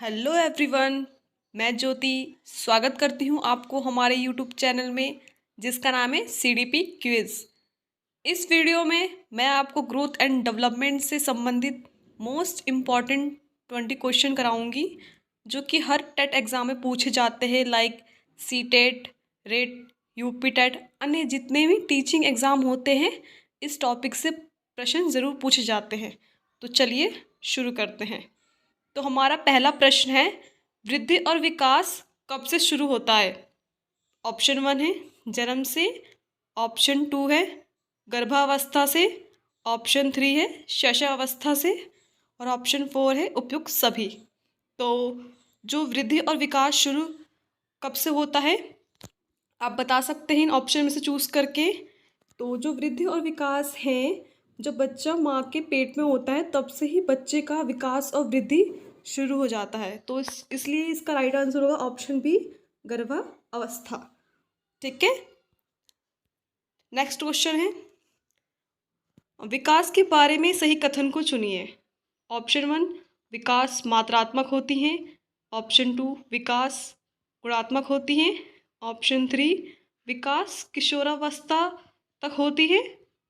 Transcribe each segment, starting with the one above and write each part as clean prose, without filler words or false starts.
Hello everyone. मैं ज्योति स्वागत करती हूँ आपको हमारे यूट्यूब चैनल में जिसका नाम है सीडीपी क्विज। इस वीडियो में मैं आपको ग्रोथ एंड डेवलपमेंट से संबंधित मोस्ट इम्पॉर्टेंट 20 क्वेश्चन कराऊंगी जो कि हर टेट एग्ज़ाम में पूछे जाते हैं, like C TET, REET, UP TET, अन्य जितने भी टीचिंग एग्ज़ाम होते हैं इस टॉपिक से प्रश्न ज़रूर पूछे जाते हैं। तो चलिए शुरू करते हैं। तो हमारा पहला प्रश्न है, वृद्धि और विकास कब से शुरू होता है? ऑप्शन 1 है जन्म से, ऑप्शन 2 है गर्भावस्था से, ऑप्शन 3 है शैशवावस्था से और ऑप्शन 4 है उपयुक्त सभी। तो जो वृद्धि और विकास शुरू कब से होता है आप बता सकते हैं इन ऑप्शन में से चूज़ करके। तो जो वृद्धि और विकास है, जब बच्चा माँ के पेट में होता है तब से ही बच्चे का विकास और वृद्धि शुरू हो जाता है। तो इसलिए इसका राइट आंसर होगा ऑप्शन बी, गर्भावस्था। ठीक है। नेक्स्ट क्वेश्चन है, विकास के बारे में सही कथन को चुनिए। ऑप्शन 1 विकास मात्रात्मक होती हैं, ऑप्शन 2 विकास गुणात्मक होती हैं, ऑप्शन 3 विकास किशोरावस्था तक होती है,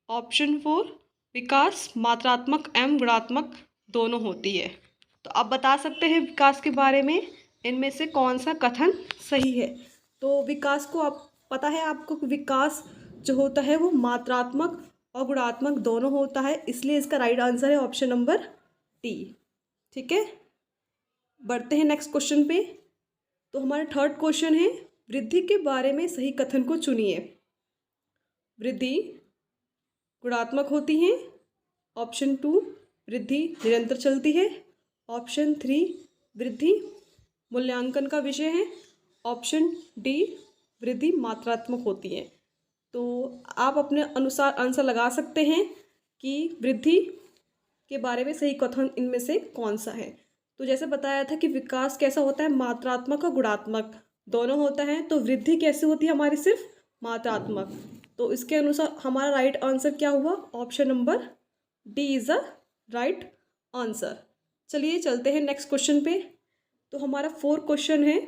ऑप्शन 4 विकास मात्रात्मक एवं गुणात्मक दोनों होती है। तो आप बता सकते हैं विकास के बारे में इनमें से कौन सा कथन सही है। तो विकास को आप पता है आपको कि विकास जो होता है वो मात्रात्मक और गुणात्मक दोनों होता है, इसलिए इसका राइट आंसर है ऑप्शन नंबर डी। ठीक है, बढ़ते हैं नेक्स्ट क्वेश्चन पे। तो हमारा थर्ड क्वेश्चन है, वृद्धि के बारे में सही कथन को चुनिए। वृद्धि गुणात्मक होती है, ऑप्शन 2 वृद्धि निरंतर चलती है, ऑप्शन 3 वृद्धि मूल्यांकन का विषय है, ऑप्शन डी वृद्धि मात्रात्मक होती है। तो आप अपने अनुसार आंसर लगा सकते हैं कि वृद्धि के बारे में सही कथन इनमें से कौन सा है। तो जैसे बताया था कि विकास कैसा होता है, मात्रात्मक और गुणात्मक दोनों होता है, तो वृद्धि कैसे होती है हमारी सिर्फ मात्रात्मक। तो इसके अनुसार हमारा राइट आंसर क्या हुआ, option number D is a right answer. चलिए चलते हैं नेक्स्ट क्वेश्चन पे। तो हमारा फोर्थ क्वेश्चन है,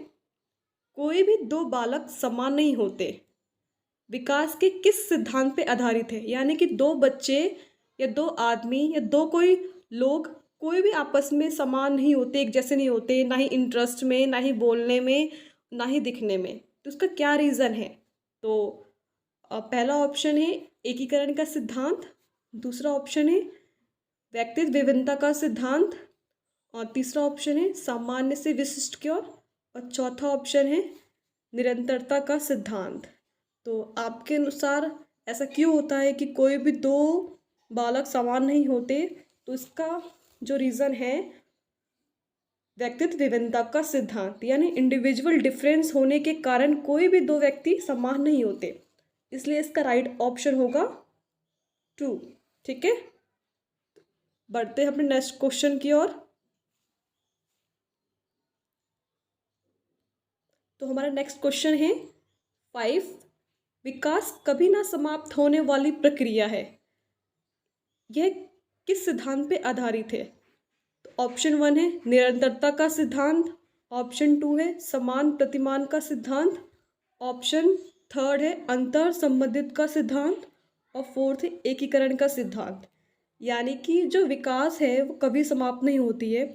कोई भी दो बालक समान नहीं होते, विकास के किस सिद्धांत पे आधारित है? यानी कि दो बच्चे या दो आदमी या दो कोई लोग कोई भी आपस में समान नहीं होते, एक जैसे नहीं होते, ना ही इंटरेस्ट में, ना ही बोलने में, ना ही दिखने में। तो उसका क्या रीज़न है? तो पहला ऑप्शन है एकीकरण का सिद्धांत, दूसरा ऑप्शन है व्यक्तित्व विभिन्नता का सिद्धांत और तीसरा ऑप्शन है सामान्य से विशिष्ट की ओर और चौथा ऑप्शन है निरंतरता का सिद्धांत। तो आपके अनुसार ऐसा क्यों होता है कि कोई भी दो बालक समान नहीं होते? तो इसका जो रीज़न है व्यक्तित्व विभिन्नता का सिद्धांत, यानी इंडिविजुअल डिफरेंस होने के कारण कोई भी दो व्यक्ति समान नहीं होते, इसलिए इसका राइट ऑप्शन होगा 2। ठीक है, बढ़ते हैं अपने नेक्स्ट क्वेश्चन की ओर। तो हमारा नेक्स्ट क्वेश्चन है 5, विकास कभी ना समाप्त होने वाली प्रक्रिया है, यह किस सिद्धांत पे आधारित है? तो ऑप्शन 1 है निरंतरता का सिद्धांत, ऑप्शन 2 है समान प्रतिमान का सिद्धांत, ऑप्शन 3 है अंतर संबंधित का सिद्धांत और 4th है एकीकरण का सिद्धांत। यानी कि जो विकास है वो कभी समाप्त नहीं होती है,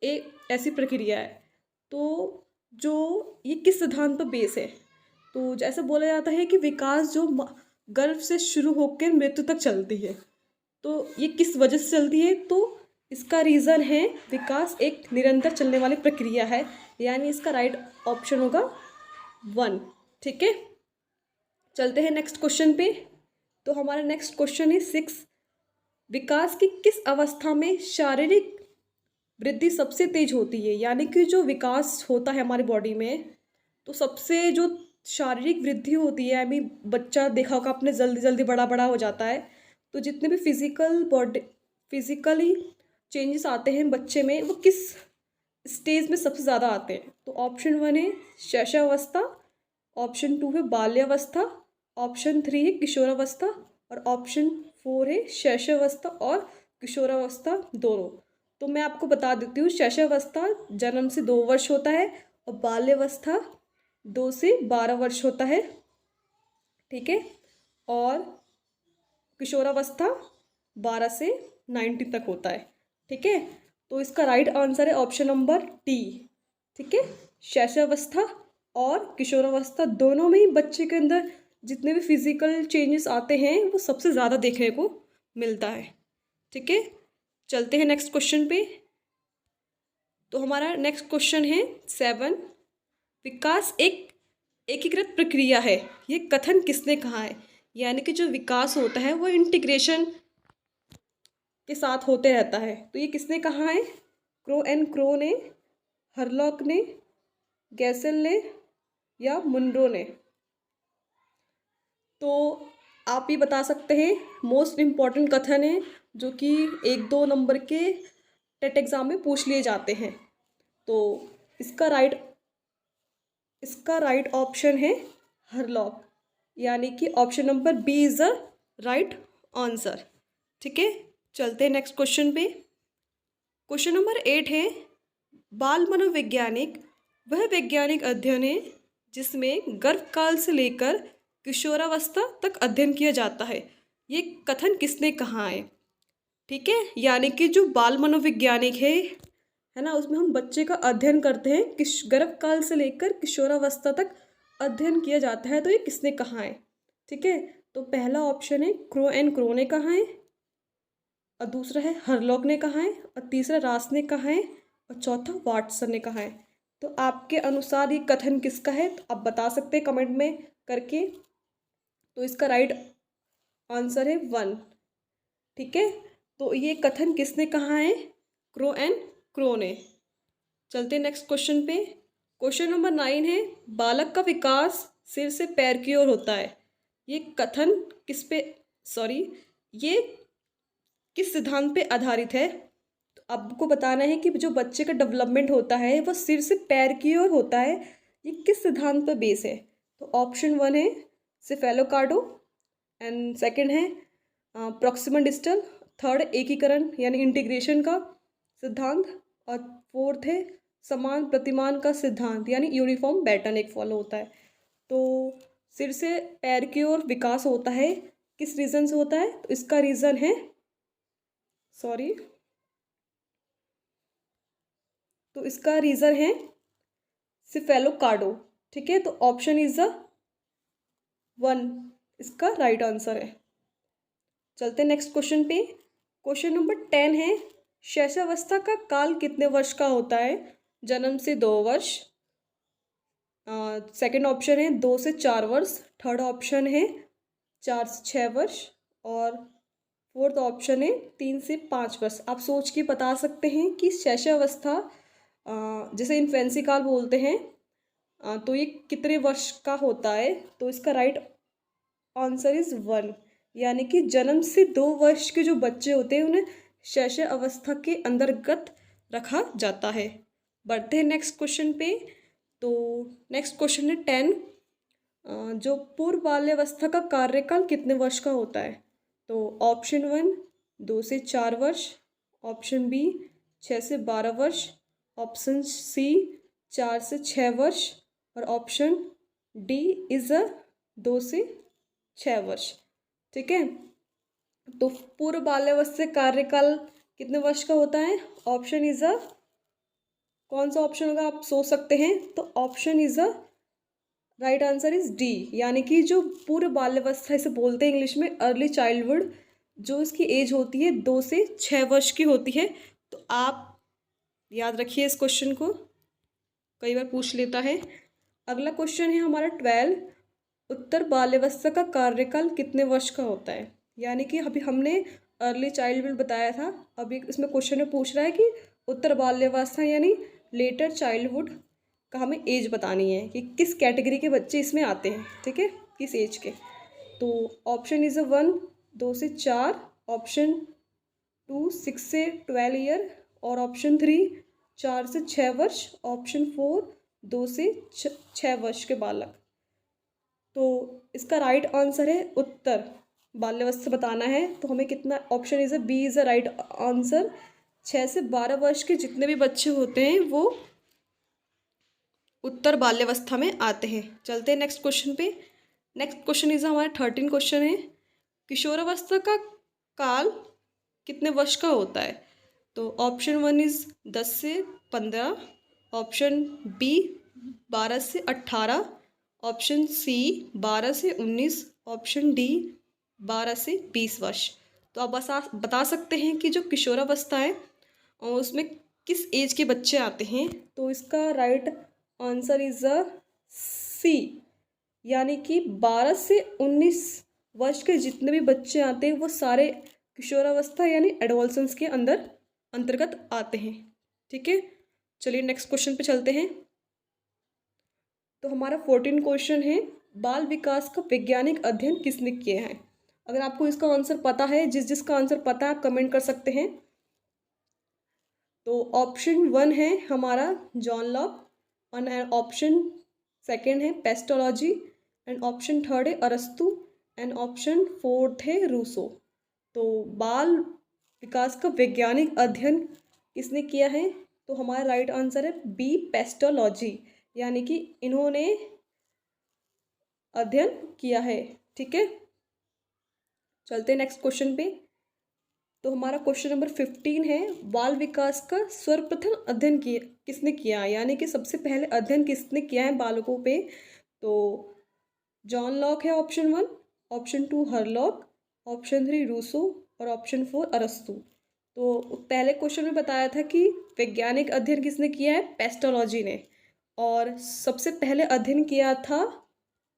एक ऐसी प्रक्रिया है। तो जो ये किस सिद्धांत पर बेस है? तो जैसे बोला जाता है कि विकास जो गर्भ से शुरू होकर मृत्यु तक चलती है, तो ये किस वजह से चलती है? तो इसका रीज़न है विकास एक निरंतर चलने वाली प्रक्रिया है, यानी इसका राइट ऑप्शन होगा 1। ठीक है, चलते हैं नेक्स्ट क्वेश्चन पे। तो हमारा नेक्स्ट क्वेश्चन है 6, विकास की किस अवस्था में शारीरिक वृद्धि सबसे तेज होती है? यानी कि जो विकास होता है हमारी बॉडी में, तो सबसे जो शारीरिक वृद्धि होती है, आई मीन बच्चा देखा होगा आपने जल्दी जल्दी बड़ा बड़ा हो जाता है, तो जितने भी फिजिकली चेंजेस आते हैं बच्चे में, वो किस स्टेज में सबसे ज़्यादा आते हैं? तो ऑप्शन 1 है शैशवावस्था, ऑप्शन 2 है बाल्यावस्था, ऑप्शन 3 है किशोरावस्था और ऑप्शन 4 है शैशवावस्था और किशोरावस्था दोनों। तो मैं आपको बता देती हूँ, शैशवावस्था जन्म से 2 वर्ष होता है और बाल्यावस्था 2 से 12 वर्ष होता है, ठीक है। और किशोरावस्था 12 से 19 तक होता है, ठीक है। तो इसका राइट आंसर है ऑप्शन नंबर डी, ठीक है। शैशवावस्था और किशोरावस्था दोनों में ही बच्चे के अंदर जितने भी फिजिकल चेंजेस आते हैं वो सबसे ज़्यादा देखने को मिलता है, ठीक है। चलते हैं नेक्स्ट क्वेश्चन पे। तो हमारा नेक्स्ट क्वेश्चन है 7, विकास एक एकीकृत प्रक्रिया है, ये कथन किसने कहा है। यानी कि जो विकास होता है वो इंटीग्रेशन के साथ होते रहता है, तो ये किसने कहा है। क्रो ने, हरलॉक ने, गैसल ने या मुनरो ने। तो आप ये बता सकते हैं, मोस्ट इम्पॉर्टेंट कथन है जो कि 1-2 नंबर के टेट एग्ज़ाम में पूछ लिए जाते हैं। तो इसका राइट ऑप्शन है हरलॉक, यानी कि option number B is the right answer, ठीक है। चलते हैं नेक्स्ट क्वेश्चन पे। क्वेश्चन नंबर 8 है, बाल मनोवैज्ञानिक वह वैज्ञानिक अध्ययन है जिसमें गर्भकाल से लेकर किशोरावस्था तक अध्ययन किया जाता है, ये कथन किसने कहा है, ठीक है। यानी कि जो बाल मनोवैज्ञानिक है ना, उसमें हम बच्चे का अध्ययन करते हैं, गर्भकाल से लेकर किशोरावस्था तक अध्ययन किया जाता है, तो ये किसने कहा है, ठीक है। तो पहला ऑप्शन है क्रो ने कहा है, और दूसरा है हरलॉक ने कहा है, और तीसरा रास ने कहा है, और चौथा वाटसन ने कहा है। तो आपके अनुसार ये कथन किसका है, तो आप बता सकते हैं कमेंट में करके। तो इसका राइट आंसर है 1, ठीक है। तो ये कथन किसने कहा है, क्रो ने। चलते हैं नेक्स्ट क्वेश्चन पे। क्वेश्चन नंबर 9 है, बालक का विकास सिर से पैर की ओर होता है, ये कथन ये किस सिद्धांत पे आधारित है। तो आपको बताना है कि जो बच्चे का डेवलपमेंट होता है वो सिर से पैर की ओर होता है, ये किस सिद्धांत पर बेस है। तो ऑप्शन 1 है सेफेलोकार्डो, एंड सेकंड है प्रॉक्सिमल डिस्टल, थर्ड एकीकरण यानी इंटीग्रेशन का सिद्धांत, और फोर्थ है समान प्रतिमान का सिद्धांत यानी यूनिफॉर्म पैटर्न एक फॉलो होता है। तो सिर से पैर की ओर विकास होता है, किस रीज़न से होता है। तो इसका रीज़न है सेफेलोकार्डो, ठीक है। तो ऑप्शन इज द 1 इसका राइट आंसर है। चलते हैं नेक्स्ट क्वेश्चन पे। क्वेश्चन नंबर 10 है, शैशवावस्था का काल कितने वर्ष का होता है। जन्म से 2 वर्ष, सेकंड ऑप्शन है 2 से 4 वर्ष, थर्ड ऑप्शन है 4 से 6 वर्ष, और फोर्थ ऑप्शन है 3 से 5 वर्ष। आप सोच के बता सकते हैं कि शैशवावस्था जिसे इन्फेंसी काल बोलते हैं, तो ये कितने वर्ष का होता है। तो इसका राइट आंसर इज़ 1, यानी कि जन्म से 2 वर्ष के जो बच्चे होते हैं उन्हें शैशवावस्था के अंतर्गत रखा जाता है। बढ़ते हैं नेक्स्ट क्वेश्चन पे। तो नेक्स्ट क्वेश्चन है 10, जो पूर्व बाल्यावस्था का कार्यकाल कितने वर्ष का होता है। तो ऑप्शन 1 2 से 4 वर्ष, ऑप्शन बी 6 से 12 वर्ष, ऑप्शन सी 4 से 6 वर्ष, और ऑप्शन डी इज़ 2 से 6 वर्ष, ठीक है। तो पूर्व बाल्यावस्था कार्यकाल कितने वर्ष का होता है। ऑप्शन इज़ कौन सा ऑप्शन होगा आप सोच सकते हैं। तो option is right answer is D, यानी कि जो पूर्व बाल्यावस्था इसे बोलते हैं इंग्लिश में अर्ली चाइल्डहुड, जो इसकी एज होती है 2 से 6 वर्ष की होती है। तो आप याद रखिए इस क्वेश्चन को, कई बार पूछ लेता है। अगला क्वेश्चन है हमारा 12, उत्तर बाल्यावस्था का कार्यकाल कितने वर्ष का होता है। यानी कि अभी हमने अर्ली चाइल्डहुड बताया था, अभी इसमें क्वेश्चन में पूछ रहा है कि उत्तर बाल्यावस्था यानी लेटर चाइल्डहुड का हमें एज बतानी है कि किस कैटेगरी के बच्चे इसमें आते हैं, ठीक है, किस एज के। तो ऑप्शन इज़ 1 2 से 4, ऑप्शन 2 6 से 12 ईयर, और ऑप्शन 3 4 से 6 वर्ष, ऑप्शन 4 2 से 6 वर्ष के बालक। तो इसका राइट आंसर है उत्तर बाल्यावस्था बताना है, तो हमें कितना option is B is the right answer, 6 से 12 वर्ष के जितने भी बच्चे होते हैं वो उत्तर बाल्यावस्था में आते हैं। चलते हैं नेक्स्ट क्वेश्चन पे। नेक्स्ट क्वेश्चन इज हमारा 13 क्वेश्चन है, किशोरावस्था का काल कितने वर्ष का होता है? तो ऑप्शन 1 इज 10 से 15, ऑप्शन बी 12 से 18, ऑप्शन सी 12 से 19, ऑप्शन डी 12 से 20 वर्ष। तो आप बता सकते हैं कि जो किशोरावस्था है और उसमें किस एज के बच्चे आते हैं? तो इसका राइट आंसर इज अ सी, यानी कि 12 से 19 वर्ष के जितने भी बच्चे आते हैं वो सारे किशोरावस्था यानी एडोलसेंस के अंतर्गत आते हैं। ठीक है, चलिए नेक्स्ट क्वेश्चन पे चलते हैं। तो हमारा 14 क्वेश्चन है, बाल विकास का वैज्ञानिक अध्ययन किसने किया है? अगर आपको इसका आंसर पता है, जिसका आंसर पता है आप कमेंट कर सकते हैं। तो ऑप्शन 1 है हमारा जॉन लॉक, और ऑप्शन 2 है पेस्टोलॉजी, एंड ऑप्शन 3 है अरस्तु, एंड ऑप्शन 4 है रूसो। तो बाल विकास का वैज्ञानिक अध्ययन किसने किया है? तो हमारा राइट आंसर है बी पेस्टोलॉजी, यानी कि इन्होंने अध्ययन किया है। ठीक है, चलते हैं नेक्स्ट क्वेश्चन पे। तो हमारा क्वेश्चन नंबर 15 है, बाल विकास का सर्वप्रथम अध्ययन किसने किया, यानी कि सबसे पहले अध्ययन किसने किया है बालकों पे? तो जॉन लॉक है option 1, option 2 Hurlock, option 3 Rousseau, और ऑप्शन 4 अरस्तु। तो पहले क्वेश्चन में बताया था कि वैज्ञानिक अध्ययन किसने किया है? पेस्टोलॉजी ने, और सबसे पहले अध्ययन किया था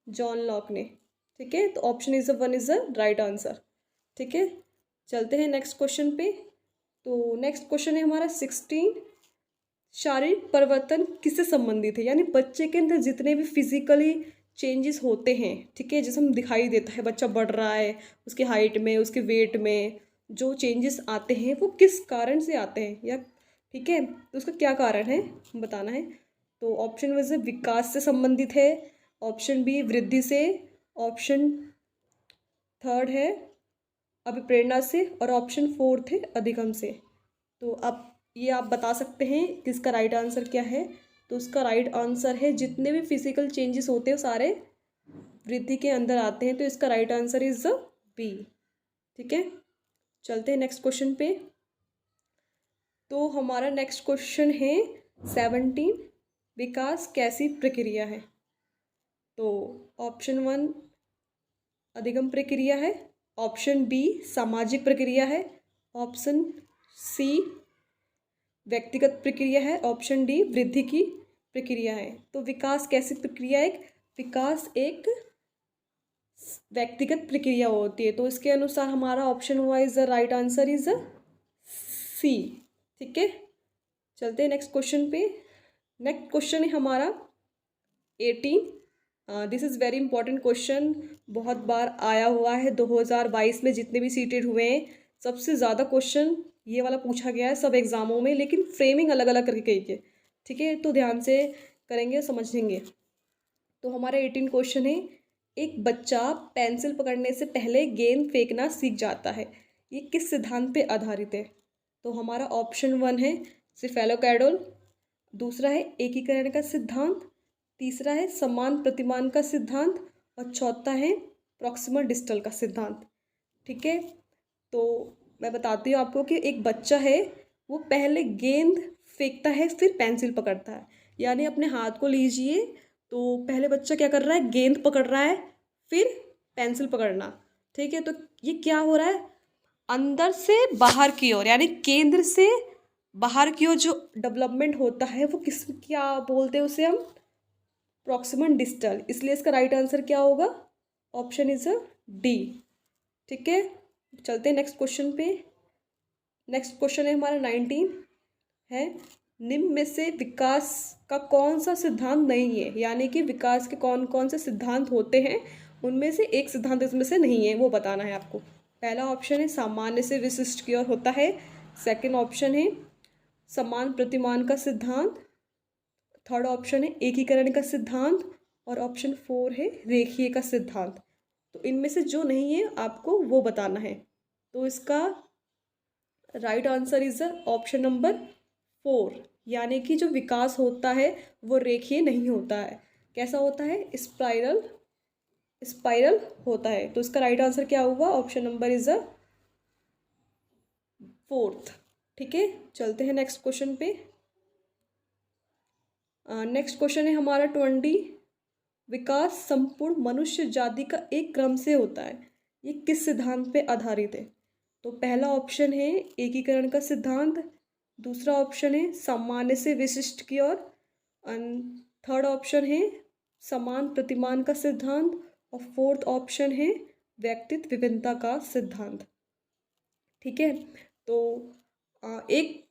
जॉन लॉक ने। ठीक है, तो option is 1 is the right answer. ठीक है, चलते हैं नेक्स्ट क्वेश्चन पे। तो नेक्स्ट क्वेश्चन है हमारा 16, शारीरिक परिवर्तन किससे संबंधित है, यानी बच्चे के अंदर जितने भी फिजिकली चेंजेस होते हैं, ठीक है, जैसे हम दिखाई देता है बच्चा बढ़ रहा है, उसके हाइट में, उसके वेट में जो चेंजेस आते हैं वो किस कारण से आते हैं, या ठीक है, तो उसका क्या कारण है बताना है। तो ऑप्शन वैसे विकास से संबंधित है, ऑप्शन बी वृद्धि से, ऑप्शन 3 है अभिप्रेरणा से, और ऑप्शन 4 है अधिगम से। तो अब ये आप बता सकते हैं कि इसका राइट आंसर क्या है। तो उसका राइट आंसर है जितने भी फिजिकल चेंजेस होते हैं सारे वृद्धि के अंदर आते हैं, तो इसका राइट आंसर इज बी। ठीक है, चलते हैं नेक्स्ट क्वेश्चन पे। तो हमारा नेक्स्ट क्वेश्चन है 17, विकास कैसी प्रक्रिया है? तो ऑप्शन 1 अधिगम प्रक्रिया है, ऑप्शन बी सामाजिक प्रक्रिया है, ऑप्शन सी व्यक्तिगत प्रक्रिया है, ऑप्शन डी वृद्धि की प्रक्रिया है। तो विकास कैसी प्रक्रिया है? विकास एक व्यक्तिगत प्रक्रिया होती है, तो इसके अनुसार हमारा ऑप्शन हुआ is the right answer is C. ठीक है, चलते हैं नेक्स्ट क्वेश्चन पे। नेक्स्ट क्वेश्चन है हमारा 18, this is very important question, बहुत बार आया हुआ है 2022 में जितने भी सीटेड हुए हैं सबसे ज़्यादा क्वेश्चन ये वाला पूछा गया है सब एग्ज़ामों में, लेकिन फ्रेमिंग अलग अलग करके गई है। ठीक है, तो ध्यान से करेंगे समझेंगे। तो हमारा 18 क्वेश्चन है, एक बच्चा पेंसिल पकड़ने से पहले गेंद फेंकना सीख जाता है, ये किस सिद्धांत पे आधारित है? तो हमारा ऑप्शन 1 है सिफेलोकैडोल, दूसरा है एकीकरण का सिद्धांत, तीसरा है समान प्रतिमान का सिद्धांत, और चौथा है प्रॉक्सिमल डिस्टल का सिद्धांत। ठीक है, तो मैं बताती हूँ आपको कि एक बच्चा है वो पहले गेंद फेंकता है फिर पेंसिल पकड़ता है, यानी अपने हाथ को लीजिए, तो पहले बच्चा क्या कर रहा है? गेंद पकड़ रहा है फिर पेंसिल पकड़ना। ठीक है, तो ये क्या हो रहा है? अंदर से बाहर की ओर, यानी केंद्र से बाहर की ओर जो डेवलपमेंट होता है वो क्या बोलते हैं उसे हम? Proximal distal. इसलिए इसका राइट आंसर क्या होगा? Option is D. ठीक है, चलते हैं नेक्स्ट क्वेश्चन पे। नेक्स्ट क्वेश्चन है हमारा 19 है, निम्न में से विकास का कौन सा सिद्धांत नहीं है, यानी कि विकास के कौन कौन से सिद्धांत होते हैं उनमें से एक सिद्धांत इसमें से नहीं है, वो बताना है आपको। पहला ऑप्शन है सामान्य से विशिष्ट की ओर होता है, सेकंड ऑप्शन है समान प्रतिमान का सिद्धांत, थर्ड ऑप्शन है एकीकरण का सिद्धांत, और ऑप्शन 4 है रेखीय का सिद्धांत। तो इनमें से जो नहीं है आपको वो बताना है। तो इसका right answer is option number 4, यानी कि जो विकास होता है वो रेखीय नहीं होता है, कैसा होता है, स्पाइरल स्पाइरल होता है। तो इसका राइट आंसर क्या हुआ, ऑप्शन नंबर इज 4th। ठीक है, चलते हैं नेक्स्ट क्वेश्चन पे। नेक्स्ट क्वेश्चन है हमारा 20, विकास संपूर्ण मनुष्य जाति का एक क्रम से होता है, ये किस सिद्धांत पे आधारित है। तो पहला ऑप्शन है एकीकरण का सिद्धांत, दूसरा ऑप्शन है सामान्य से विशिष्ट की ओर, एंड थर्ड ऑप्शन है समान प्रतिमान का सिद्धांत, और फोर्थ ऑप्शन है व्यक्तित्व विभिन्नता का सिद्धांत। ठीक है, तो एक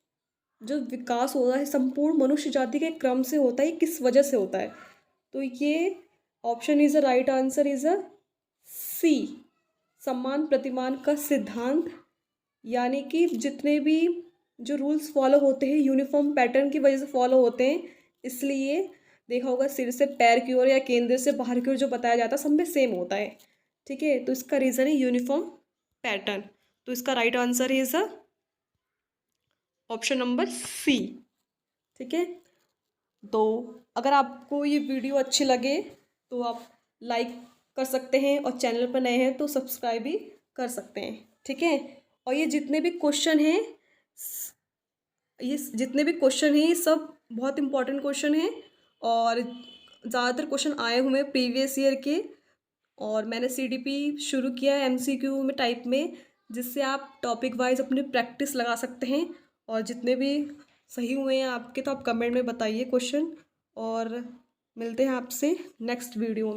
जो विकास होता है संपूर्ण मनुष्य जाति के क्रम से होता है, किस वजह से होता है। तो ये option is a right answer is a C, समान प्रतिमान का सिद्धांत, यानी कि जितने भी जो रूल्स फॉलो होते हैं यूनिफॉर्म पैटर्न की वजह से फॉलो होते हैं, इसलिए देखा होगा सिर से पैर की ओर या केंद्र से बाहर की ओर जो बताया जाता है सब में सेम होता है। ठीक है, तो इसका रीज़न है यूनिफॉर्म पैटर्न। तो इसका right answer is option number C. ठीक है, तो अगर आपको ये वीडियो अच्छी लगे तो आप लाइक कर सकते हैं, और चैनल पर नए हैं तो सब्सक्राइब भी कर सकते हैं। ठीक है, और ये जितने भी क्वेश्चन हैं ये सब बहुत इंपॉर्टेंट क्वेश्चन हैं, और ज़्यादातर क्वेश्चन आए हुए हैं प्रीवियस ईयर के, और मैंने सीडीपी शुरू किया है एमसीक्यू में टाइप में, जिससे आप टॉपिक वाइज अपनी प्रैक्टिस लगा सकते हैं। और जितने भी सही हुए हैं आपके तो आप कमेंट में बताइए क्वेश्चन, और मिलते हैं आपसे नेक्स्ट वीडियो में।